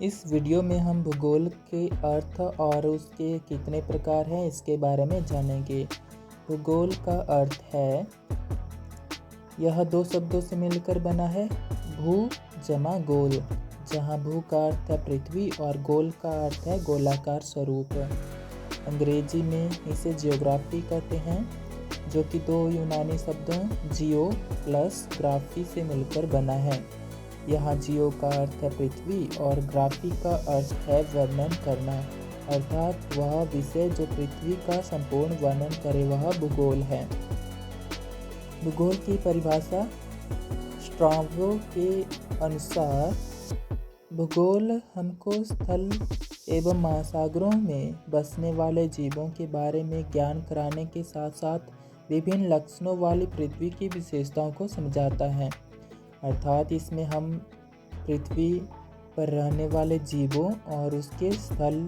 इस वीडियो में हम भूगोल के अर्थ और उसके कितने प्रकार हैं इसके बारे में जानेंगे। भूगोल का अर्थ है, यह दो शब्दों से मिलकर बना है, भू जमा गोल, जहाँ भू का अर्थ है पृथ्वी और गोल का अर्थ है गोलाकार स्वरूप। अंग्रेजी में इसे जियोग्राफी कहते हैं, जो कि दो यूनानी शब्दों जियो प्लस ग्राफी से मिलकर बना है। यहाँ जियो का अर्थ है पृथ्वी और ग्राफी का अर्थ है वर्णन करना, अर्थात वह विषय जो पृथ्वी का संपूर्ण वर्णन करे वह भूगोल है। भूगोल की परिभाषा स्ट्राबो के अनुसार, भूगोल हमको स्थल एवं महासागरों में बसने वाले जीवों के बारे में ज्ञान कराने के साथ साथ विभिन्न लक्षणों वाली पृथ्वी की विशेषताओं को समझाता है। अर्थात इसमें हम पृथ्वी पर रहने वाले जीवों और उसके स्थल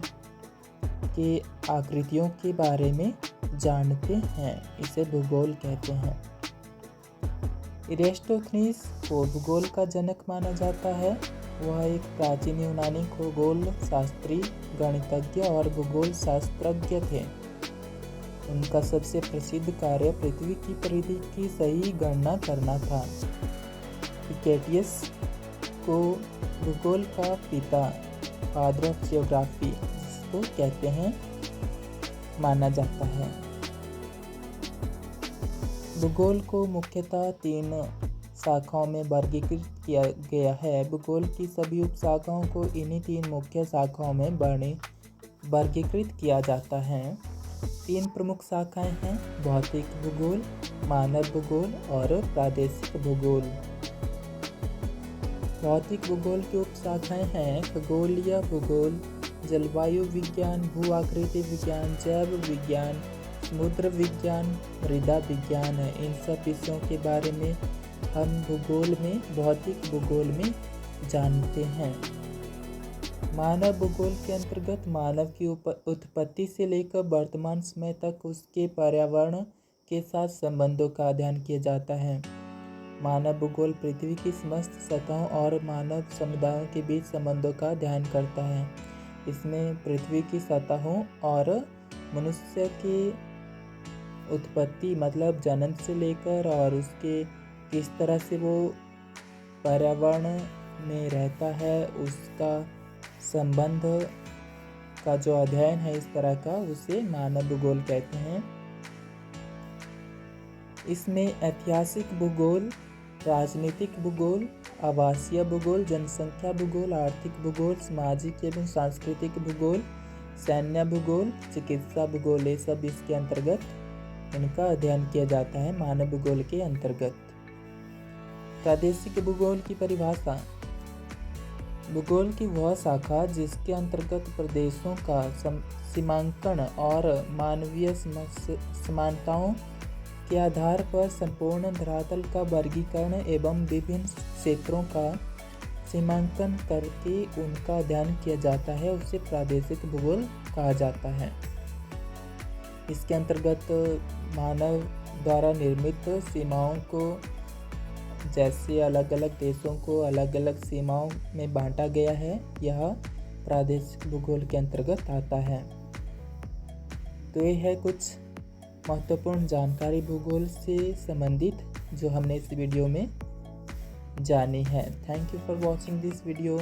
के आकृतियों के बारे में जानते हैं, इसे भूगोल कहते हैं। एरिस्टोफेनीस को भूगोल का जनक माना जाता है। वह एक प्राचीन यूनानी खगोल शास्त्री, गणितज्ञ और भूगोल शास्त्रज्ञ थे। उनका सबसे प्रसिद्ध कार्य पृथ्वी की परिधि की सही गणना करना था। हिकेटियस को भूगोल का पिता, फादर ऑफ जियोग्राफी जिसको कहते हैं, माना जाता है। भूगोल को मुख्यतः 3 शाखाओं में वर्गीकृत किया गया है। भूगोल की सभी उपशाखाओं को इन्हीं 3 मुख्य शाखाओं में वर्गीकृत किया जाता है। 3 प्रमुख शाखाएं हैं, भौतिक भूगोल, मानव भूगोल और प्रादेशिक भूगोल। भौतिक भूगोल की उपशाखाएं हैं खगोलीय भूगोल, जलवायु विज्ञान, भू आकृति विज्ञान, जैव विज्ञान, समुद्र विज्ञान, मृदा विज्ञान है। इन सब विषयों के बारे में हम भूगोल में, भौतिक भूगोल में जानते हैं। मानव भूगोल के अंतर्गत मानव की उत्पत्ति से लेकर वर्तमान समय तक उसके पर्यावरण के साथ संबंधों का अध्ययन किया जाता है। मानव भूगोल पृथ्वी की समस्त सतहों और मानव समुदायों के बीच संबंधों का अध्ययन करता है। इसमें पृथ्वी की सतहों और मनुष्य की उत्पत्ति मतलब जन्म से लेकर और उसके किस तरह से वो पर्यावरण में रहता है, उसका संबंध का जो अध्ययन है इस तरह का, उसे मानव भूगोल कहते हैं। इसमें ऐतिहासिक भूगोल, राजनीतिक भूगोल, आवासीय भूगोल, जनसंख्या भूगोल, आर्थिक भूगोल, सामाजिक एवं सांस्कृतिक भूगोल, सैन्य भूगोल, चिकित्सा भूगोल, ये सब इसके अंतर्गत इनका अध्ययन किया जाता है मानव भूगोल के अंतर्गत। प्रादेशिक भूगोल की परिभाषा, भूगोल की वह शाखा जिसके अंतर्गत प्रदेशों का सीमांकन और मानवीय समानताओं के आधार पर संपूर्ण धरातल का वर्गीकरण एवं विभिन्न क्षेत्रों का सीमांकन करके उनका अध्ययन किया जाता है, उसे प्रादेशिक भूगोल कहा जाता है। इसके अंतर्गत मानव द्वारा निर्मित सीमाओं को, जैसे अलग अलग देशों को अलग अलग सीमाओं में बांटा गया है, यह प्रादेशिक भूगोल के अंतर्गत आता है। तो ये है कुछ महत्वपूर्ण जानकारी भूगोल से संबंधित जो हमने इस वीडियो में जानी है। Thank you for watching this video.